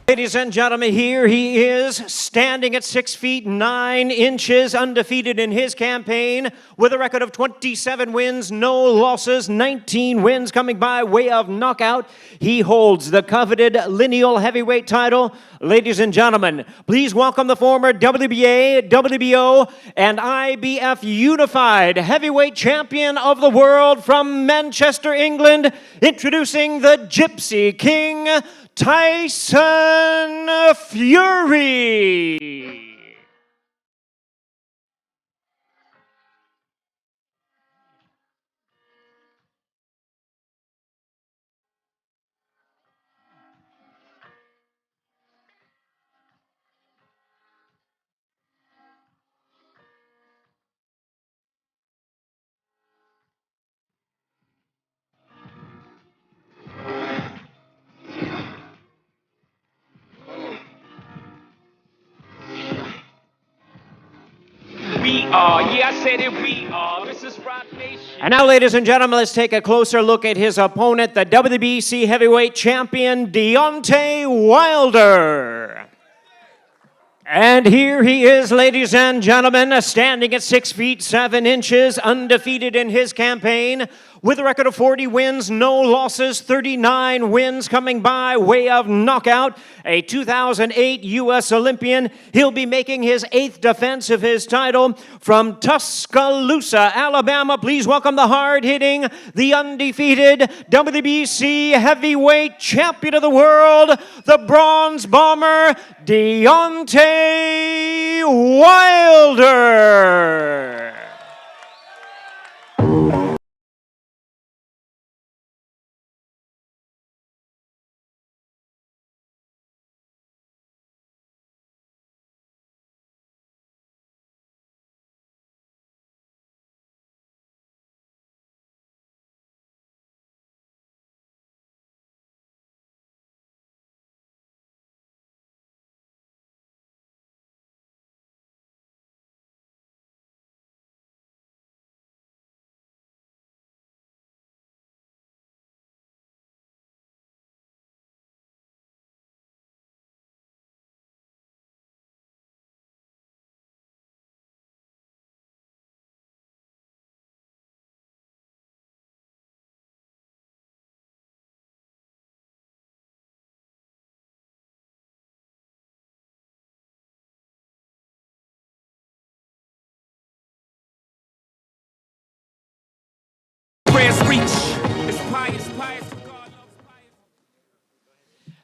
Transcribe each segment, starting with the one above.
Ladies and gentlemen, here he is, standing at 6 feet 9 inches, undefeated in his campaign, with a record of 27 wins, no losses, 19 wins coming by way of knockout. He holds the coveted lineal heavyweight title. Ladies and gentlemen, please welcome the former WBA, WBO, and IBF unified heavyweight champion of the world from Manchester, England, introducing the Gypsy King, Tyson Fury. Yeah, I said it, we are. This is Rock Nation. And now, ladies and gentlemen, let's take a closer look at his opponent, the WBC heavyweight champion, Deontay Wilder. And here he is, ladies and gentlemen, standing at 6 feet 7 inches, undefeated in his campaign, with a record of 40 wins, no losses, 39 wins coming by way of knockout. A 2008 U.S. Olympian. He'll be making his 8th defense of his title from Tuscaloosa, Alabama. Please welcome the hard-hitting, the undefeated WBC heavyweight champion of the world, the Bronze Bomber, Deontay Wilder.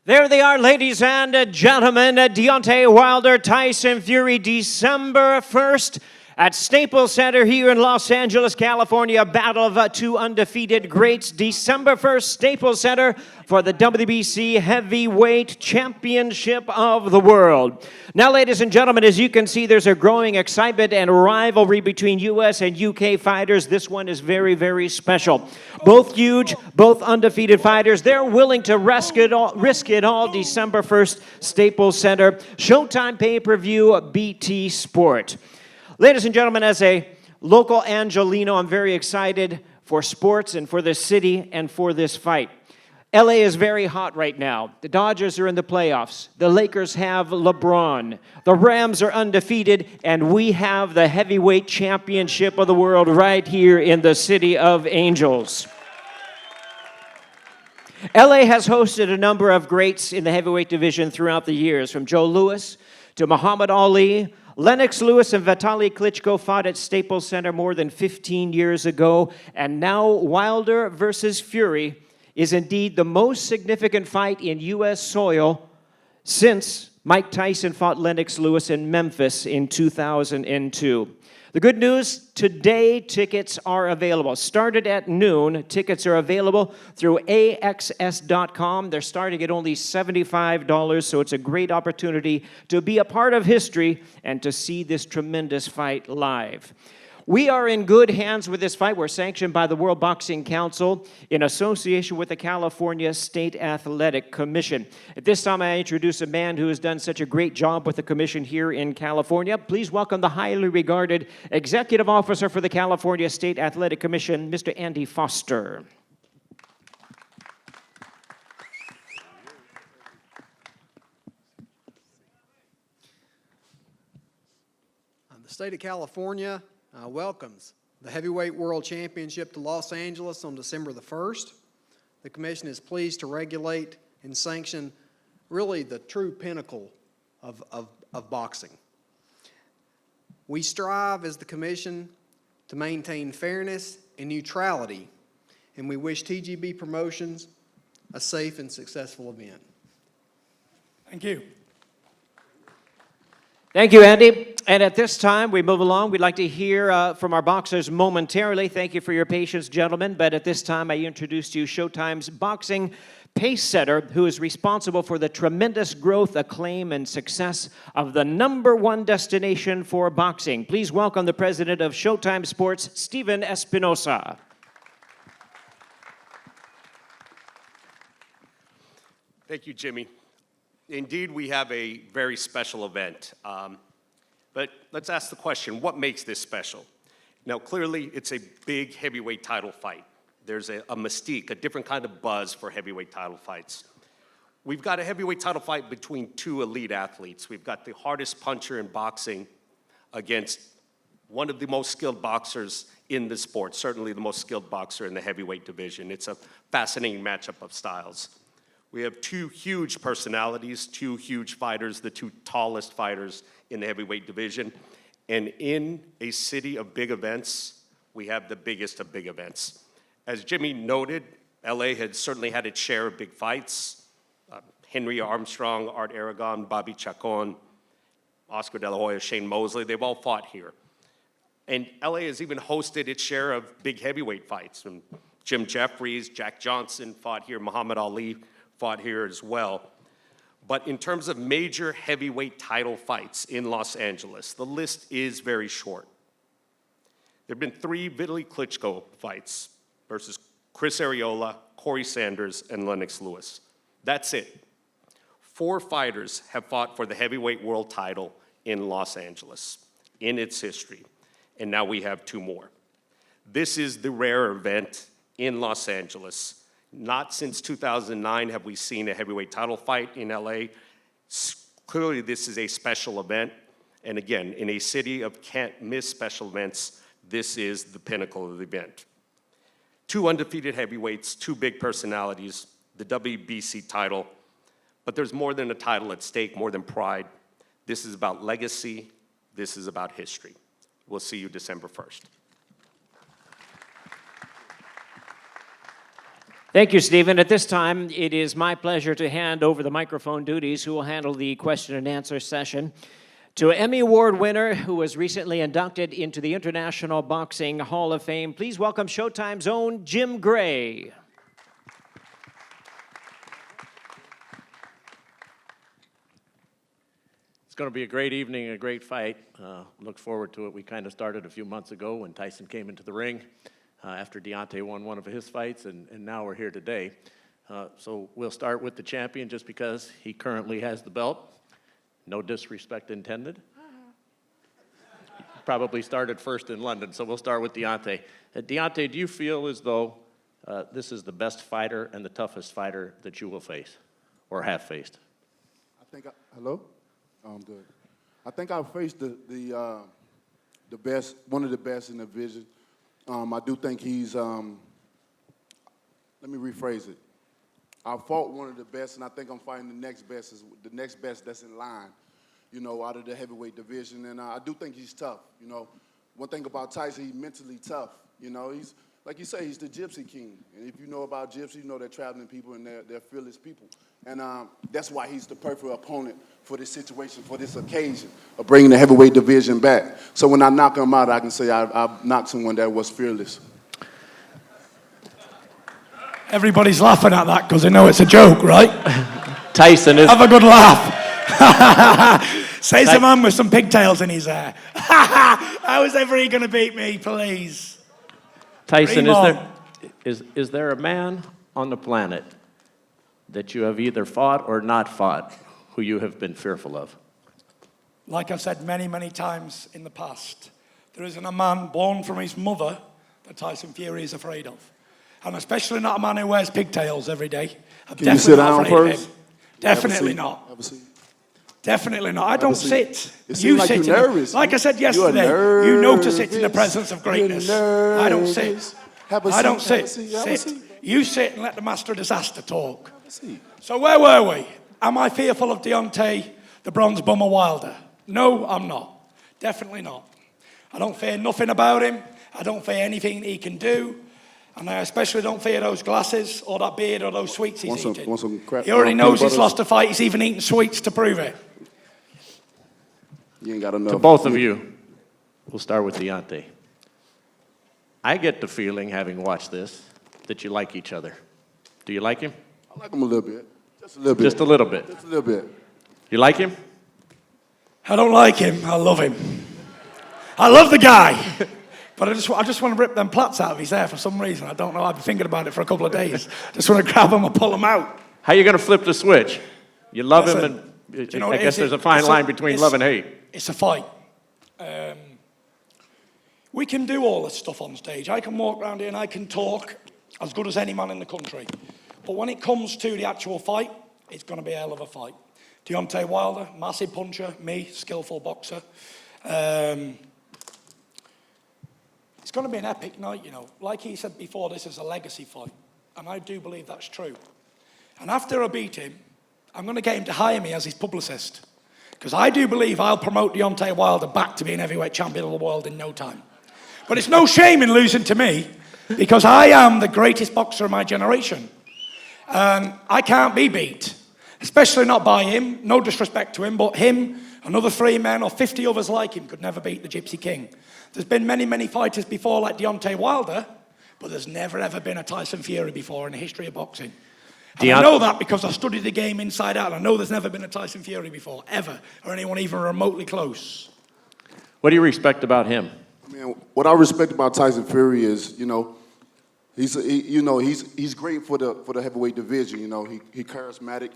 There they are, ladies and gentlemen. Deontay Wilder, Tyson Fury, December 1st at Staples Center here in Los Angeles, California. A battle of two undefeated greats. December 1st, Staples Center for the WBC Heavyweight Championship of the World. Now, ladies and gentlemen, as you can see, there's a growing excitement and rivalry between U.S. and U.K. fighters. This one is very, very special. Both huge, both undefeated fighters. They're willing to risk it all December 1st, Staples Center. Showtime pay-per-view, BT Sport. Ladies and gentlemen, as a local Angelino, I'm very excited for sports and for this city and for this fight. LA is very hot right now. The Dodgers are in the playoffs. The Lakers have LeBron. The Rams are undefeated, and we have the heavyweight championship of the world right here in the City of Angels. LA has hosted a number of greats in the heavyweight division throughout the years, from Joe Louis to Muhammad Ali. Lennox Lewis and Vitaly Klitschko fought at Staples Center more than 15 years ago, and now Wilder versus Fury is indeed the most significant fight in U.S. soil since Mike Tyson fought Lennox Lewis in Memphis in 2002. The good news, today tickets are available. Started at noon, tickets are available through AXS.com. They're starting at only $75, so it's a great opportunity to be a part of history and to see this tremendous fight live. We are in good hands with this fight. We're sanctioned by the World Boxing Council in association with the California State Athletic Commission. At this time, I introduce a man who has done such a great job with the commission here in California. Please welcome the highly regarded Executive Officer for the California State Athletic Commission, Mr. Andy Foster. state of California welcomes the Heavyweight World Championship to Los Angeles on December the 1st. The Commission is pleased to regulate and sanction really the true pinnacle of boxing. We strive as the Commission to maintain fairness and neutrality, and we wish TGB Promotions a safe and successful event. Thank you. Thank you, Andy. And at this time, we move along. We'd like to hear from our boxers momentarily. Thank you for your patience, gentlemen. But at this time, I introduce to you Showtime's boxing pace setter, who is responsible for the tremendous growth, acclaim, and success of the #1 destination for boxing. Please welcome the president of Showtime Sports, Steven Espinosa. Thank you, Jimmy. Indeed, we have a very special event. But let's ask the question, what makes this special? Now, clearly, it's a big heavyweight title fight. There's a mystique, a different kind of buzz for heavyweight title fights. We've got a heavyweight title fight between two elite athletes. We've got the hardest puncher in boxing against one of the most skilled boxers in the sport, certainly the most skilled boxer in the heavyweight division. It's a fascinating matchup of styles. We have two huge personalities, two huge fighters, the two tallest fighters in the heavyweight division. And in a city of big events, we have the biggest of big events. As Jimmy noted, LA had certainly had its share of big fights. Henry Armstrong, Art Aragon, Bobby Chacon, Oscar De La Hoya, Shane Mosley, they've all fought here. And LA has even hosted its share of big heavyweight fights. And Jim Jeffries, Jack Johnson fought here, Muhammad Ali fought here as well. But in terms of major heavyweight title fights in Los Angeles, the list is very short. There have been 3 Vitaly Klitschko fights versus Chris Arreola, Corey Sanders, and Lennox Lewis. That's it. 4 fighters have fought for the heavyweight world title in Los Angeles in its history, and now we have 2 more. This is the rare event in Los Angeles. Not since 2009 have we seen a heavyweight title fight in LA. Clearly, this is a special event. And again, in a city of can't-miss special events, this is the pinnacle of the event. 2 undefeated heavyweights, 2 big personalities, the WBC title. But there's more than a title at stake, more than pride. This is about legacy. This is about history. We'll see you December 1st. Thank you, Stephen. At this time, it is my pleasure to hand over the microphone duties, who will handle the question and answer session, to Emmy Award winner who was recently inducted into the International Boxing Hall of Fame. Please welcome Showtime's own Jim Gray. It's going to be a great evening, a great fight. Look forward to it. We kind of started a few months ago when Tyson came into the ring after Deontay won one of his fights, and now we're here today. So we'll start with the champion just because he currently has the belt. No disrespect intended. Probably started first in London, so we'll start with Deontay. Deontay, do you feel as though this is the best fighter and the toughest fighter that you will face or have faced? I think, hello? Oh, I'm good. I think I've faced the best, one of the best in the division. I do think he's, let me rephrase it. I fought one of the best, and I think I'm fighting the next best that's in line, you know, out of the heavyweight division. And I do think he's tough, you know. One thing about Tyson, he's mentally tough. You know, he's, like you say, he's the Gypsy King. And if you know about Gypsy, you know they're traveling people and they're fearless people. And that's why he's the perfect opponent for this situation, for this occasion of bringing the heavyweight division back. So when I knock him out, I can say I knocked someone that was fearless. Everybody's laughing at that because they know it's a joke, right? Tyson is... Have a good laugh. Says a man with some pigtails in his hair. How is ever he going to beat me, please? Tyson, is there a man on the planet that you have either fought or not fought who you have been fearful of? Like I've said many, many times in the past, there isn't a man born from his mother that Tyson Fury is afraid of. And especially not a man who wears pigtails every day. I'm Can you sit down first? Definitely not. Have a seat. Definitely not. I don't sit. It seems like you're sit in nervous. like I said You are yesterday, you know to sit in the nervous. presence of greatness. You're I don't sit. nervous. Have a I don't seat, have a sit. seat, have a Sit. seat. You sit and let the master of disaster talk. Have a seat. So where were we? Am I fearful of Deontay, the bronze bomber Wilder? No, I'm not. Definitely not. I don't fear nothing about him. I don't fear anything he can do. And I especially don't fear those glasses or that beard or those sweets he's eating. Want some crap, He already peanut knows he's butter? lost a fight. He's even eating sweets to prove it. You ain't got enough. To both of you, we'll start with Deontay. I get the feeling, having watched this, that you like each other. Do you like him? I like him a little bit. Just a little bit. Just a little bit. Just a little bit. You like him? I don't like him. I love him. I love the guy. But I just want to rip them plats out of his hair for some reason. I don't know. I've been thinking about it for a couple of days. Just want to grab them and pull them out. How are you going to flip the switch? You love him, Listen, and do you know I what it guess is? there's a fine line between it's- love and hate. It's a fight. We can do all this stuff on stage. I can walk around here and I can talk as good as any man in the country. But when it comes to the actual fight, it's going to be a hell of a fight. Deontay Wilder, massive puncher. Me, skillful boxer. It's going to be an epic night, you know. Like he said before, this is a legacy fight. And I do believe that's true. And after I beat him, I'm going to get him to hire me as his publicist. Because I do believe I'll promote Deontay Wilder back to being heavyweight champion of the world in no time. But it's no shame in losing to me, because I am the greatest boxer of my generation. And I can't be beat, especially not by him. No disrespect to him, but him, another 3 men or 50 others like him could never beat the Gypsy King. There's been many, many fighters before like Deontay Wilder, but there's never, ever been a Tyson Fury before in the history of boxing. And I know that because I studied the game inside out. I know there's never been a Tyson Fury before, ever, or anyone even remotely close. What do you respect about him? I mean, what I respect about Tyson Fury is, you know, he's great for the heavyweight division. You know, he charismatic.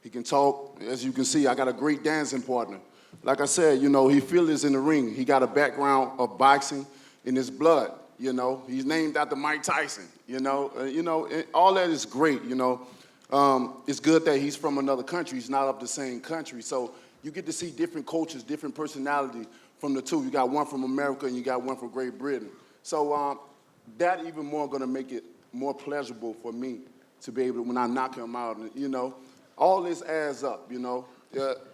He can talk. As you can see, I got a great dancing partner. Like I said, you know, he fearless in the ring. He got a background of boxing in his blood. You know, he's named after Mike Tyson. You know, all that is great. You know, it's good that he's from another country. He's not of the same country, so you get to see different cultures, different personalities from the two. You got one from America and you got one from Great Britain. So that even more going to make it more pleasurable for me to be able to, when I knock him out. And, you know, all this adds up. You know,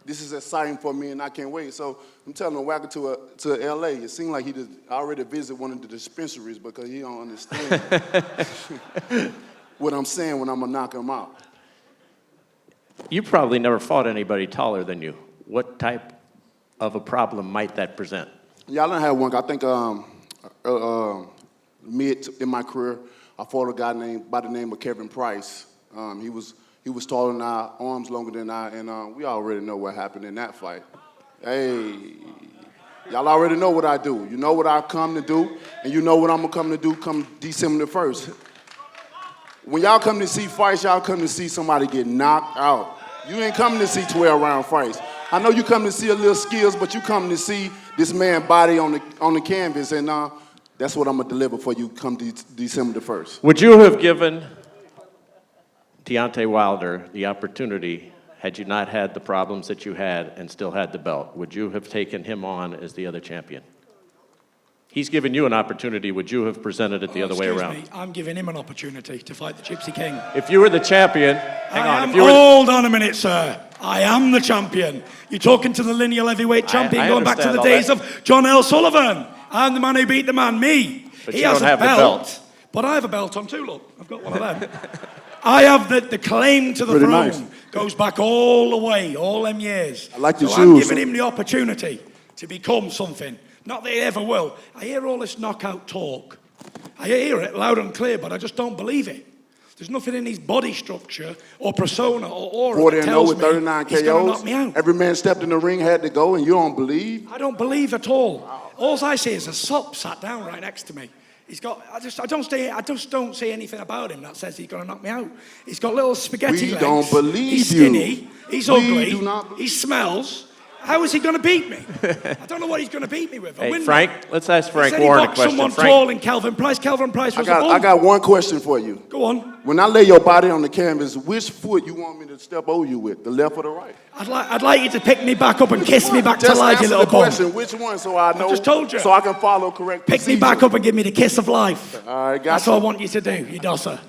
this is exciting for me, and I can't wait. So I'm telling him, welcome to L.A. It seemed like he just already visited one of the dispensaries because he don't understand what I'm saying when I'm gonna knock him out. You probably never fought anybody taller than you. What type of a problem might that present? Yeah, I done had one. I think mid in my career, I fought a guy by the name of Kevin Price. He was taller than I, arms longer than I, and we already know what happened in that fight. Hey, y'all already know what I do. You know what I come to do, and you know what I'm gonna come to do come December the 1st. When y'all come to see fights, y'all come to see somebody get knocked out. You ain't coming to see 12-round fights. I know you come to see a little skills, but you come to see this man's body on the canvas, and that's what I'm gonna deliver for you come December the 1st. Would you have given Deontay Wilder the opportunity, had you not had the problems that you had and still had the belt? Would you have taken him on as the other champion? He's given you an opportunity. Would you have presented it the other way around? Excuse me, I'm giving him an opportunity to fight the Gypsy King. If you were the champion, hang on. If you were Hold on a minute, sir. I am the champion. You're talking to the lineal heavyweight champion I going back to understand the all days that. of John L. Sullivan. I'm the man who beat the man, me. But he you has don't a have the belt. But I have a belt on too, look. I've got one of them. I have the claim to the Pretty throne. nice. Goes back all the way, all them years. I like your so I'm shoes. giving him the opportunity to become something. Not that he ever will. I hear all this knockout talk. I hear it loud and clear, but I just don't believe it. There's nothing in his body structure or persona or aura 40 that and 0 tells with me 39 he's going to knock me KOs. out. Every man stepped in the ring, had to go, and you don't believe? I don't believe at all. All I see is a sop sat down right next to me. He's got. I just don't see anything about him that says he's going to knock me out. He's got little spaghetti We legs. don't believe He's you. skinny. He's We ugly. do not believe He smells. How is he going to beat me? I don't know what he's going to beat me with. Hey, Frank, let's ask Frank He Warren a boxed question. someone Frank, tall in Calvin Price. Calvin Price was a bull. I got one question for you. Go on. When I lay your body on the canvas, which foot you want me to step over you with, the left or the right? I'd like you to pick me back up and kiss me back to Just life, you answer little the bum. question. Which one, so I know? just told you. So I can follow correct Pick procedure. me back up and give me the kiss of life. All right, That's gotcha. all I want you to do, you dosser.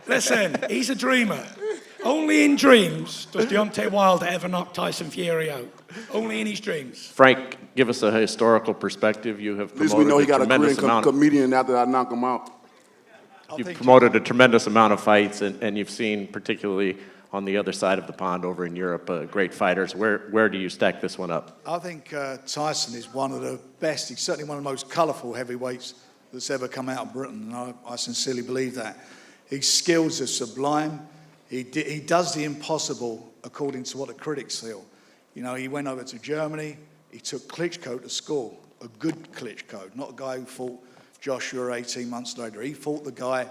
Listen, he's a dreamer. Only in dreams does Deontay Wilder ever knock Tyson Fury out. Only in his dreams. Frank, give us a historical perspective. You have At least we promoted know he a got a tremendous Korean amount of, comedian after I knock him out. you've promoted a tremendous amount of fights, and you've seen, particularly on the other side of the pond over in Europe, great fighters. Where do you stack this one up? I think Tyson is one of the best. He's certainly one of the most colourful heavyweights that's ever come out of Britain, and I sincerely believe that. His skills are sublime. He does the impossible according to what the critics feel. You know, he went over to Germany. He took Klitschko to school, a good Klitschko, not a guy who fought Joshua 18 months later. He fought the guy,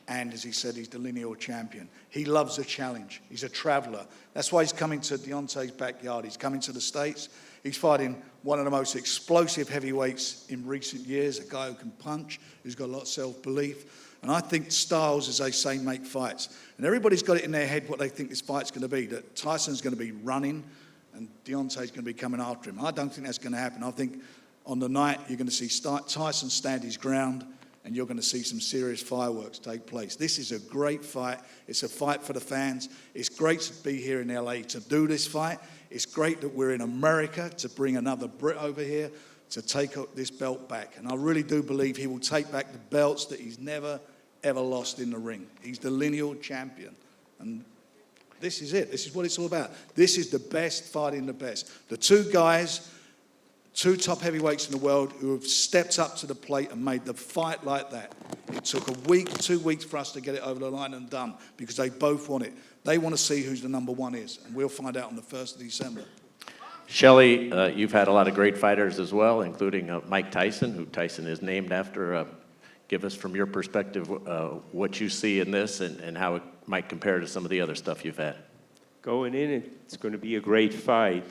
and as he said, he's the lineal champion. He loves a challenge. He's a traveller. That's why he's coming to Deontay's backyard. He's coming to the States. He's fighting one of the most explosive heavyweights in recent years, a guy who can punch, who's got a lot of self-belief. And I think styles, as they say, make fights. And everybody's got it in their head what they think this fight's going to be, that Tyson's going to be running and Deontay's going to be coming after him. I don't think that's going to happen. I think on the night you're going to see Tyson stand his ground and you're going to see some serious fireworks take place. This is a great fight. It's a fight for the fans. It's great to be here in LA to do this fight. It's great that we're in America to bring another Brit over here to take up this belt back. And I really do believe he will take back the belts that he's never, ever lost in the ring. He's the lineal champion. And this is it. This is what it's all about. This is the best fighting the best. The two guys, two top heavyweights in the world who have stepped up to the plate and made the fight like that. It took a week, 2 weeks for us to get it over the line and done because they both want it. They want to see who's the number one is, and we'll find out on the 1st of December. Shelley, you've had a lot of great fighters as well, including Mike Tyson, who Tyson is named after. Give us, from your perspective, what you see in this and how it might compare to some of the other stuff you've had. Going in, it's going to be a great fight.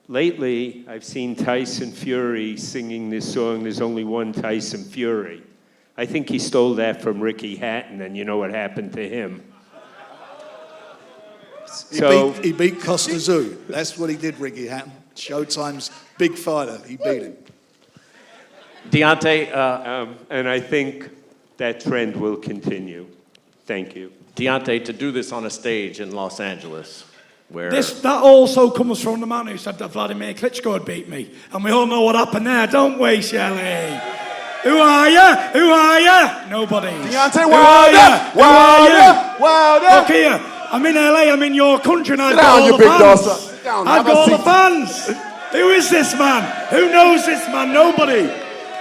Lately, I've seen Tyson Fury singing this song, There's Only One Tyson Fury. I think he stole that from Ricky Hatton, and you know what happened to him. He beat Costa Zoo. That's what he did, Ricky Hatton. Showtime's big fighter. He beat him. Deontay, and I think that trend will continue. Thank you. Deontay, to do this on a stage in Los Angeles, where That also comes from the man who said that Vladimir Klitschko had beat me. And we all know what happened there, don't we, Shelley? Who are you? Who are you? Nobody. Deontay Wilder! Wilder! Look here. I'm in LA, I'm in your country, and I've Sit got down, all you the big fans. dog. Sit down. I've Have got a all the seat. fans. Who is this man? Who knows this man? Nobody.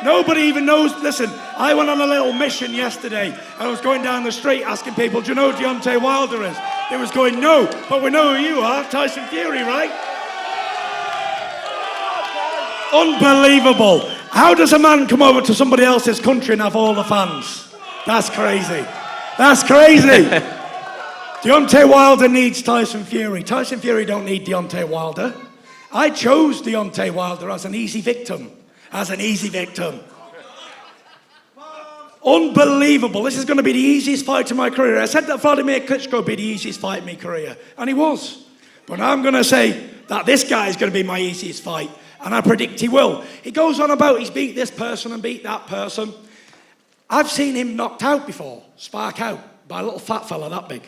Nobody even knows. Listen, I went on a little mission yesterday. I was going down the street asking people, do you know who Deontay Wilder is? They was going, no, but we know who you are, Tyson Fury, right? Unbelievable. How does a man come over to somebody else's country and have all the fans? That's crazy. That's crazy. Deontay Wilder needs Tyson Fury. Tyson Fury don't need Deontay Wilder. I chose Deontay Wilder as an easy victim. Unbelievable. This is going to be the easiest fight of my career. I said that Vladimir Klitschko would be the easiest fight in my career, and he was. But I'm going to say that this guy is going to be my easiest fight, and I predict he will. He goes on about he's beat this person and beat that person. I've seen him knocked out before, spark out, by a little fat fella that big.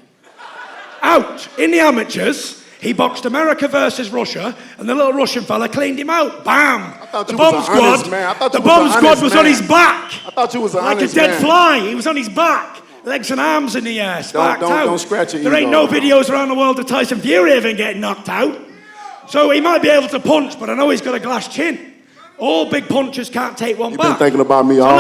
Out in the amateurs, he boxed America versus Russia, and the little Russian fella cleaned him out. Bam! The bomb squad was on his back. I thought you was an like honest a dead man. fly. He was on his back, legs and arms in the air, sparked out. Don't scratch it. There ain't no videos around the world of Tyson Fury ever getting knocked out. So he might be able to punch, but I know he's got a glass chin. All big punchers can't take one You've back. been thinking about me So all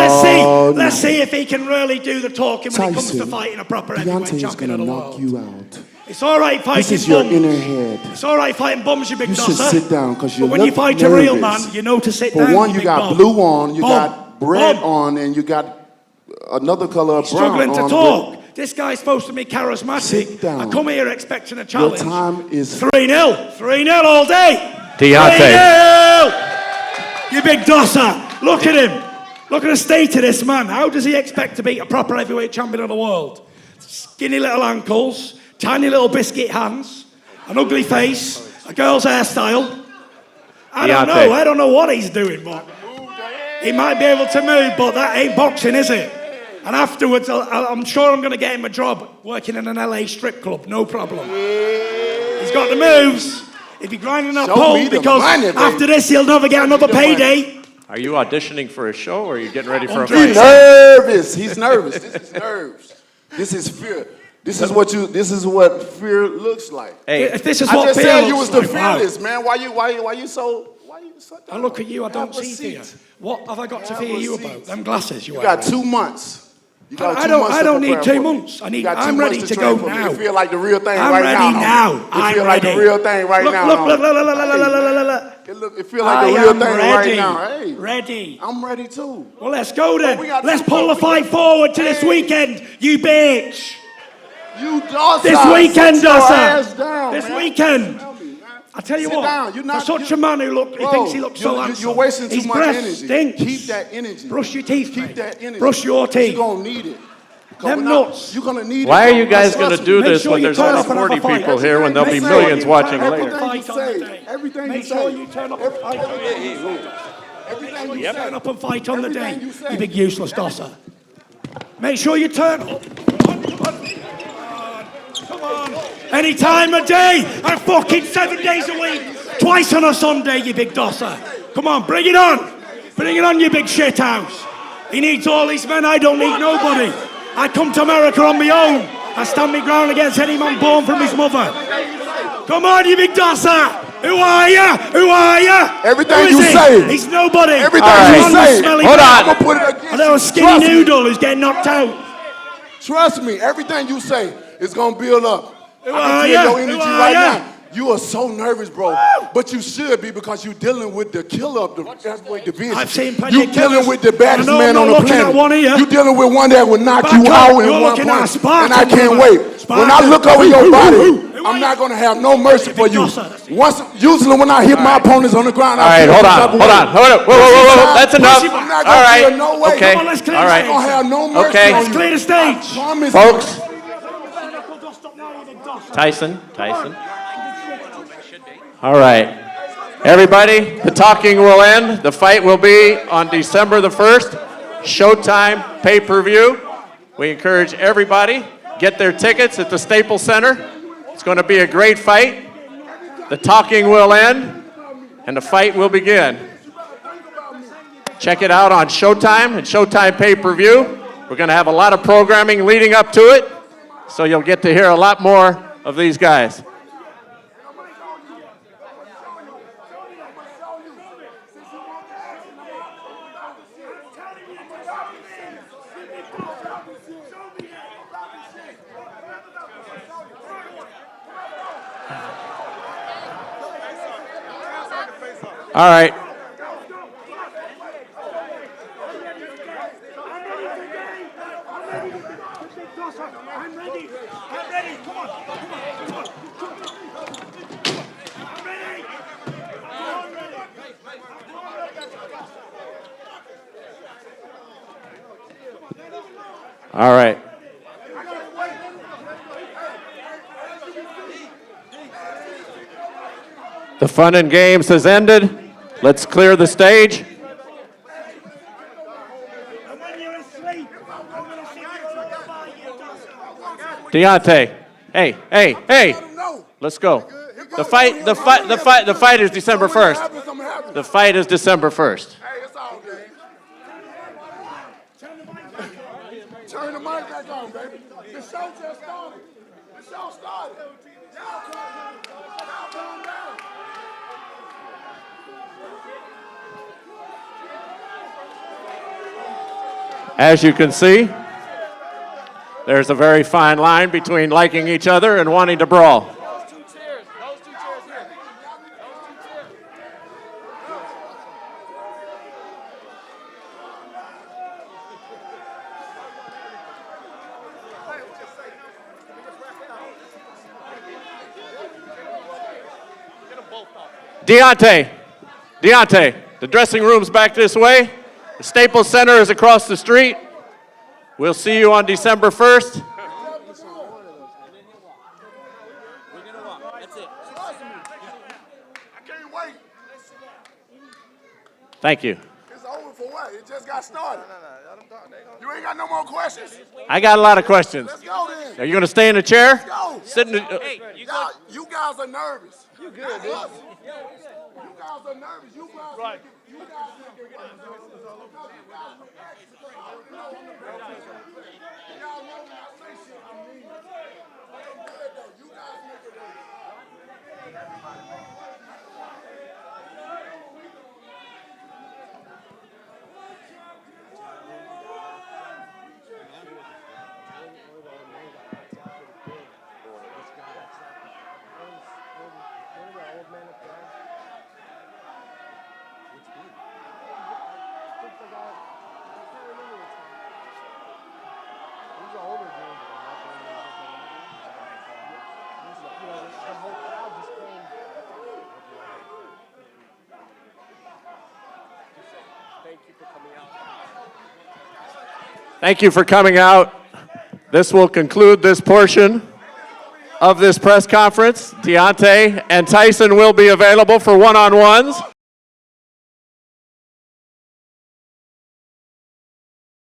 let's night. see if he can really do the talking when it comes to Tyson, fighting a proper heavyweight Deontay is champion going of to the knock world. you out. It's all right fighting This is your bums. inner head. It's all right fighting bums, you big You should dosser. sit down because you But when you look fight a real nervous. man, you know to sit For down. one, you big got bum. blue on, you Bum. got red Bum. on, and you got another color of brown Struggling to on. talk. This guy's supposed to be charismatic. Sit down. I come here expecting a Your challenge. time is 3-0. 3-0 all day. Deontay. 3-0. You big dosser. Look at him. Look at the state of this man. How does he expect to beat a proper heavyweight champion of the world? Skinny little ankles, tiny little biscuit hands, an ugly face, a girl's hairstyle. I don't know what he's doing, but he might be able to move, but that ain't boxing, is it? And afterwards, I'm sure I'm going to get him a job working in an LA strip club, no problem. He's got the moves. He'd be grinding that pole because after this, he'll never get another payday. Are you auditioning for a show, or are you getting ready for a He's fight? nervous. He's nervous. This is nerves. This is fear. This is what fear looks like. Hey, If this is I what just fear said looks you was the like, wow. fearless, man. Why you so I look at you, I don't Have a see fear. seat. What have I got to Have fear a you seat. about? Them glasses you You wear. got 2 months. You got I 2 don't- months I to don't need prepare 2 for me. months. I You need- got 2 I'm months ready to train go for me. now. You feel like the real thing I'm right ready now. now. You I'm feel like the ready. real thing right Look, now. look, don't look, you? look, look, look, look, look, look, look. It feel like the I real am thing ready. right now. Hey, Ready. I'm ready too. Well, let's go then. we got Let's two pull more. the fight forward to this weekend, you bitch. You Dawson. This weekend, sit your Dawson. ass down, This man. weekend. Tell me, man. I tell you Sit what, down. You're not, for such you- a man who Bro, thinks he looks so you're handsome, wasting too his much breath energy. stinks. Keep that energy. Brush your teeth, Keep mate. that energy. Brush your teeth. You're gonna need it. 'Cause Them we're not- nuts. You're gonna need it. why are bro. you guys going to Trust do me. Make this sure when you there's turn only up and have a 40 fight. people here when there'll be Make sure you millions turn watching up. later? Everything you Fight on the say. day. Everything you Make say. sure you turn up and fight on the day. Everything You you say. turn up and fight on the day, Everything you say. you big useless dosser. Make sure you turn up. Come on. Any time of day, and fucking 7 days a week. Twice on a Sunday, you big dosser. Come on, bring it on. Bring it on, you big shithouse. He needs all these men, I don't need nobody. I come to America on my own. I stand my ground against any man born from his mother. Come on, you big dosser. Who are you? Who are you? Everything Who is you he? say. He's nobody. Everything you He's one say. smelly Hold breath. on. I'm gonna put it against A little you. skinny Trust me. noodle who's getting knocked out. Trust me, everything you say is gonna build up. Who I are can feel ya? your Who energy are right ya? now. You are so nervous, bro. But you should be because you're dealing with the killer of the heavyweight division. I've seen plenty You're of killers. dealing with the baddest I know man I'm on not the looking at planet. one here. You're dealing with one that will knock Back you up. out You're in one looking at a punch. Spartan, And I can't brother. wait. Spartan. When I look over your body, Who I'm not gonna have no mercy for you. Dosser. Usually when I hit my opponents on the ground, All I right, feel hold some on, type of hold way. on, hold on. Whoa, whoa, whoa, whoa, that's enough. I'm not All gonna right, feel no way. okay, Come on, let's clear all the right. I'm gonna have no mercy Okay. on Let's you. clear the stage. I promise Folks, you. Tyson. All right. Everybody, the talking will end. The fight will be on December the 1st. Showtime pay-per-view. We encourage everybody, get their tickets at the Staples Center. It's going to be a great fight. The talking will end, and the fight will begin. Check it out on Showtime and Showtime pay-per-view. We're going to have a lot of programming leading up to it, so you'll get to hear a lot more of these guys. All right. I'm ready. I'm ready. Come on. Come on. Come on. I'm ready. All right. The fun and games has ended. Let's clear the stage. And when you're asleep, I'm going to sing you a lullaby, you dosser. Deontay, hey. Let's go. The fight is December 1st. The fight is December 1st. Hey, it's all good. Turn the mic back on, baby. The show just started. The show started. Y'all calm down. As you can see, there's a very fine line between liking each other and wanting to brawl. Deontay, the dressing room's back this way. The Staples Center is across the street. We'll see you on December 1st. Thank you. It's over for what? It just got started. You ain't got no more questions? I got a lot of questions. Let's go then. Are you going to stay in the chair? Let's go. Sit in the, You guys are nervous. You good, dude. You guys are nervous. You guys. Right. You guys. Thank you for coming out. This will conclude this portion of this press conference. Deontay and Tyson will be available for one-on-ones.